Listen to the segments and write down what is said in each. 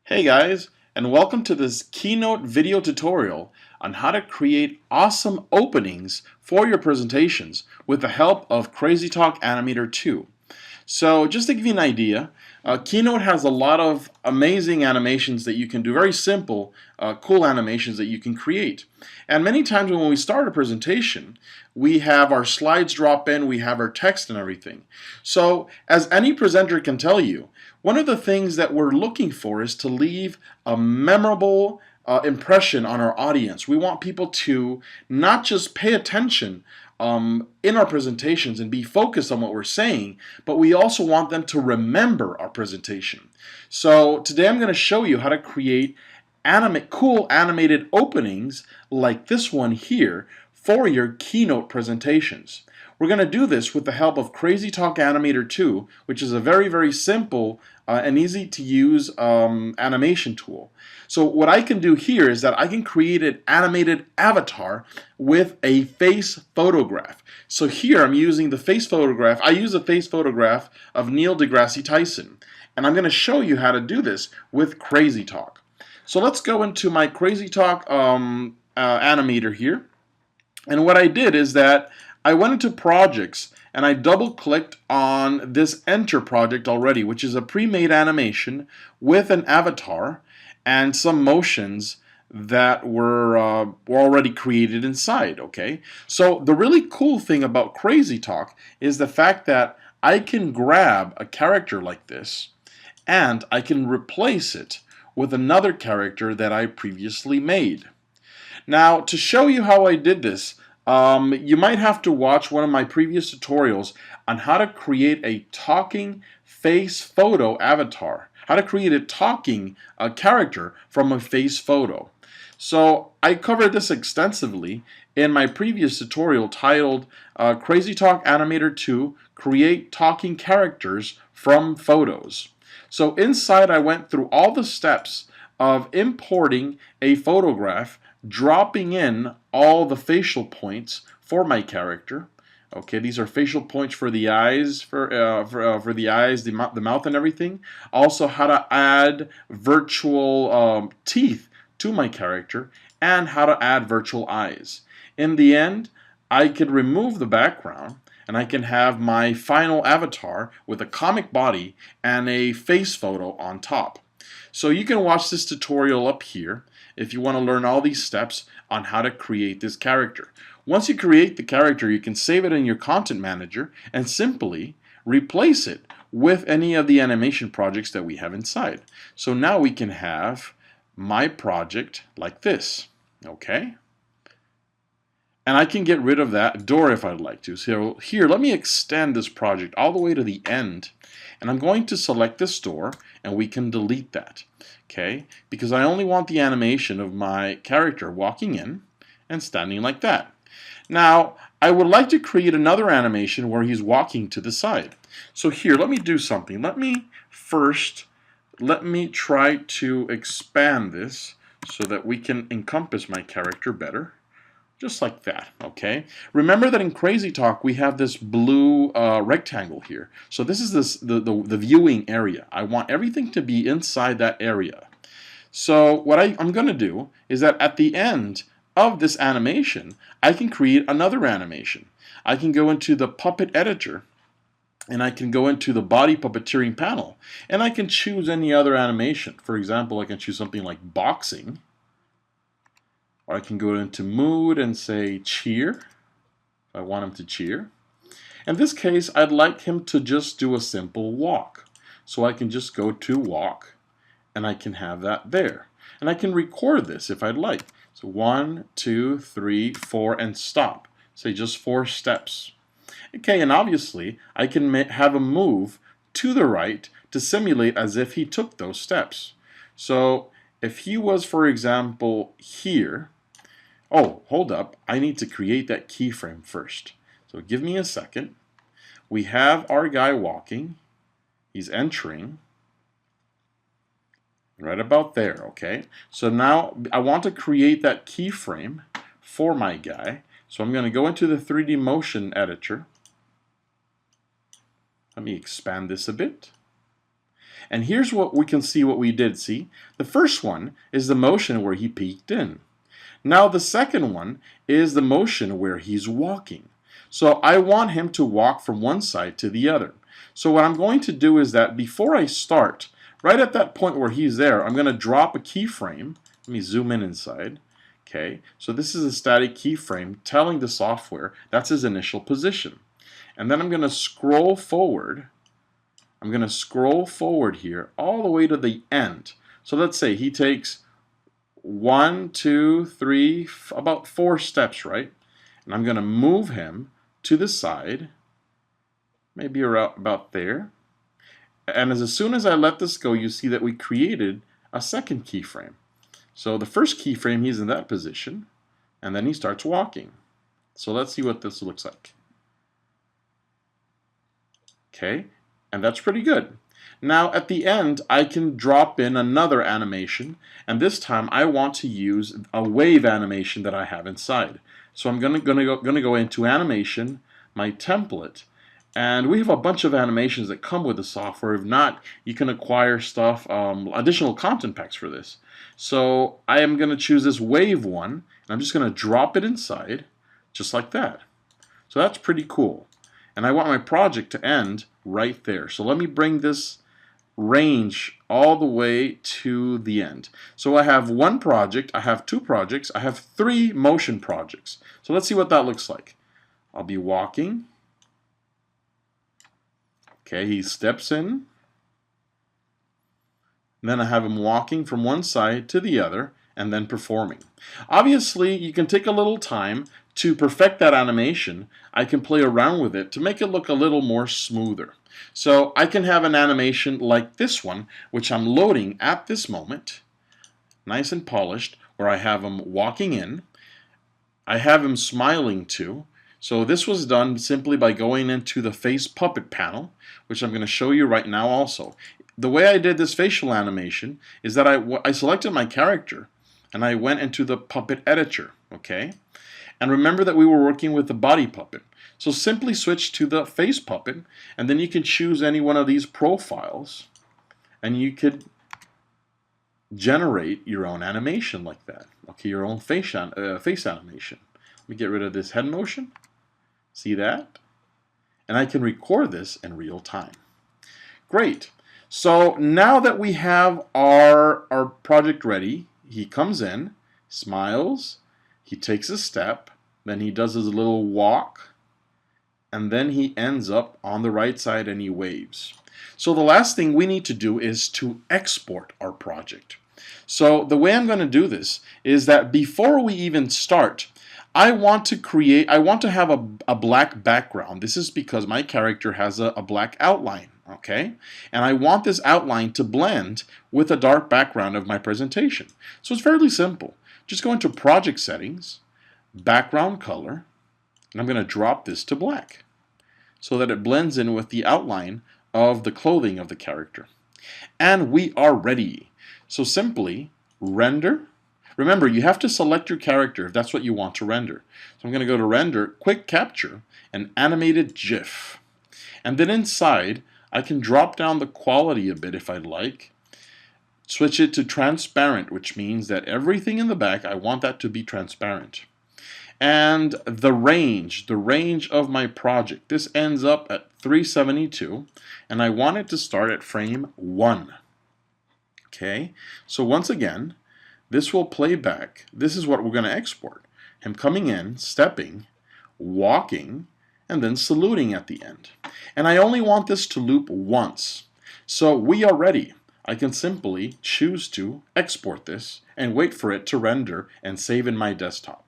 Hey guys, and welcome to this keynote video tutorial on how to create awesome openings for your presentations with the help of CrazyTalk Animator 2. So just to give you an idea, Keynote has a lot of amazing animations that you can do, very simple, cool animations that you can create. And many times when we start a presentation, we have our slides drop in, we have our text and everything. So as any presenter can tell you, one of the things that we're looking for is to leave a memorable impression on our audience. We want people to not just pay attention in our presentations and be focused on what we're saying, but we also want them to remember our presentation. So today I'm going to show you how to create cool animated openings like this one here for your keynote presentations. We're going to do this with the help of CrazyTalk Animator 2, which is a very simple and easy to use animation tool. So what I can do here is that I can create an animated avatar with a face photograph. So here I'm using the face photograph. I use a face photograph of Neil deGrasse Tyson. And I'm going to show you how to do this with CrazyTalk. So let's go into my CrazyTalk animator here. And what I did is that I went into projects and I double clicked on this enter project already, which is a pre-made animation with an avatar and some motions that were already created inside. Okay, so the really cool thing about CrazyTalk is the fact that I can grab a character like this and I can replace it with another character that I previously made. Now, to show you how I did this, you might have to watch one of my previous tutorials on how to create a talking face photo avatar, how to create a talking character from a face photo. So I covered this extensively in my previous tutorial titled CrazyTalk Animator 2 Create Talking Characters from Photos. So inside I went through all the steps of importing a photograph, dropping in all the facial points for my character. Okay, these are facial points for the eyes, for the eyes, the mouth, and everything. Also, how to add virtual teeth to my character, and how to add virtual eyes. In the end, I could remove the background, and I can have my final avatar with a comic body and a face photo on top. So you can watch this tutorial up here if you want to learn all these steps on how to create this character. Once you create the character, you can save it in your content manager and simply replace it with any of the animation projects that we have inside. So now we can have my project like this, okay? And I can get rid of that door if I'd like to. So here, let me extend this project all the way to the end. And I'm going to select this door, and we can delete that. Okay? Because I only want the animation of my character walking in and standing like that. Now, I would like to create another animation where he's walking to the side. So here, let me do something. Let me try to expand this so that we can encompass my character better. Just like that, okay? Remember that in CrazyTalk we have this blue rectangle here. So this is the viewing area. I want everything to be inside that area. So what I'm going to do is that at the end of this animation, I can create another animation. I can go into the puppet editor, and I can go into the body puppeteering panel, and I can choose any other animation. For example, I can choose something like boxing. Or I can go into mood and say cheer, if I want him to cheer. In this case, I'd like him to just do a simple walk. So I can just go to walk, and I can have that there. And I can record this if I'd like. So 1, 2, 3, 4, and stop. Say just 4 steps. Okay, and obviously, I can have him move to the right to simulate as if he took those steps. So if he was, for example, here, oh, hold up, I need to create that keyframe first. So give me a second. We have our guy walking. He's entering. Right about there, okay? So now I want to create that keyframe for my guy. So I'm going to go into the 3D motion editor. Let me expand this a bit. And here's what we can see what we did. See, the first one is the motion where he peeked in. Now the second one is the motion where he's walking. So I want him to walk from one side to the other. So what I'm going to do is that before I start, right at that point where he's there, I'm going to drop a keyframe. Let me zoom in inside. Okay, so this is a static keyframe telling the software that's his initial position. And then I'm going to scroll forward. I'm going to scroll forward here all the way to the end. So let's say he takes 1, 2, 3, about 4 steps, right? And I'm going to move him to the side, maybe around about there. And as soon as I let this go, you see that we created a second keyframe. So the first keyframe, he's in that position, and then he starts walking. So let's see what this looks like. Okay, and that's pretty good. Now at the end, I can drop in another animation, and this time I want to use a wave animation that I have inside. So I'm gonna go into animation, my template, and we have a bunch of animations that come with the software. If not, you can acquire stuff, additional content packs for this. So I am going to choose this wave one, and I'm just going to drop it inside, just like that. So that's pretty cool. And I want my project to end right there. So let me bring this range all the way to the end. So I have one project, I have two projects, I have 3 motion projects. So let's see what that looks like. I'll be walking. Okay, he steps in. And then I have him walking from one side to the other and then performing. Obviously, you can take a little time to perfect that animation. I can play around with it to make it look a little more smoother. So I can have an animation like this one, which I'm loading at this moment, nice and polished, where I have him walking in. I have him smiling too. So this was done simply by going into the face puppet panel, which I'm going to show you right now also. The way I did this facial animation is that I selected my character and I went into the puppet editor, okay? And remember that we were working with the body puppet. So simply switch to the face puppet, and then you can choose any one of these profiles and you could generate your own animation like that. Okay, your own face animation. Let me get rid of this head motion. See that? And I can record this in real time. Great. So now that we have our project ready, he comes in, smiles, he takes a step, then he does his little walk, and then he ends up on the right side and he waves. So the last thing we need to do is to export our project. So the way I'm going to do this is that before we even start, I want to have a black background. This is because my character has a black outline, okay? And I want this outline to blend with the dark background of my presentation. So it's fairly simple. Just go into Project Settings, Background Color, and I'm going to drop this to black so that it blends in with the outline of the clothing of the character. And we are ready. So simply render. Remember, you have to select your character if that's what you want to render. So I'm going to go to Render, Quick Capture, and Animated GIF. And then inside, I can drop down the quality a bit if I'd like. Switch it to transparent, which means that everything in the back, I want that to be transparent. And the range of my project, this ends up at 372, and I want it to start at frame 1. Okay, so once again, this will play back. This is what we're going to export. Him coming in, stepping, walking, and then saluting at the end. And I only want this to loop once. So we are ready. I can simply choose to export this and wait for it to render and save in my desktop.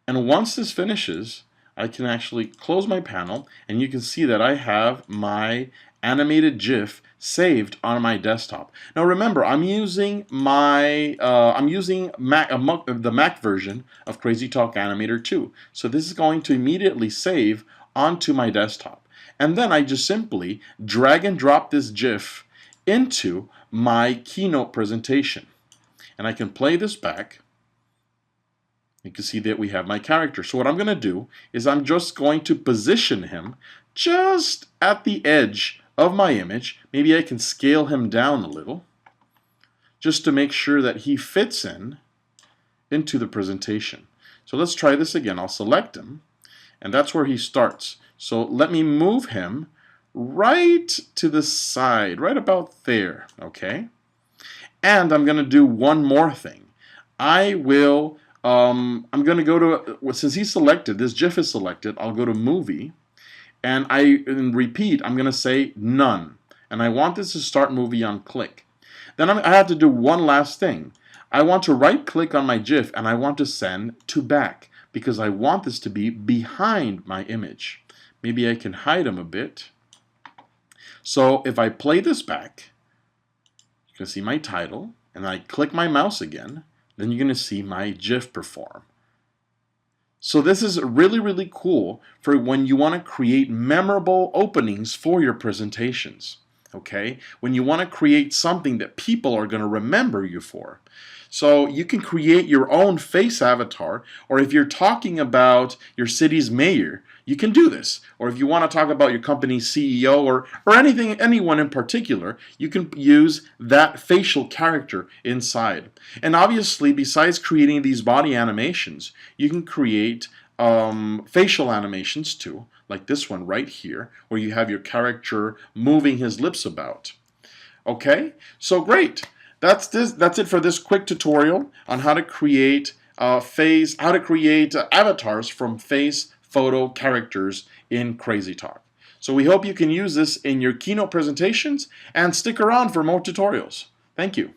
And once this finishes, I can actually close my panel, and you can see that I have my animated GIF saved on my desktop. Now remember, I'm using the Mac version of Crazy Talk Animator 2. So this is going to immediately save onto my desktop. And then I just simply drag and drop this GIF into my Keynote presentation. And I can play this back. You can see that we have my character. So what I'm going to do is I'm just going to position him just at the edge of my image. Maybe I can scale him down a little just to make sure that he fits into the presentation. So let's try this again. I'll select him, and that's where he starts. So let me move him right to the side, right about there, okay? And I'm going to do one more thing. I'm going to go to, since he's selected, this GIF is selected, I'll go to Movie, and repeat, I'm going to say None. And I want this to start movie on click. Then I have to do one last thing. I want to right-click on my GIF, and I want to send to back, because I want this to be behind my image. Maybe I can hide him a bit. So if I play this back, you can see my title, and I click my mouse again, then you're going to see my GIF perform. So this is really, really cool for when you want to create memorable openings for your presentations. Okay? When you want to create something that people are going to remember you for. So you can create your own face avatar, or if you're talking about your city's mayor, you can do this. Or if you want to talk about your company's CEO or anyone in particular, you can use that facial character inside. And obviously, besides creating these body animations, you can create facial animations too, like this one right here, where you have your character moving his lips about. Okay, so great. That's it for this quick tutorial on how to create avatars from face photo characters in Crazy Talk. So we hope you can use this in your Keynote presentations, and stick around for more tutorials. Thank you.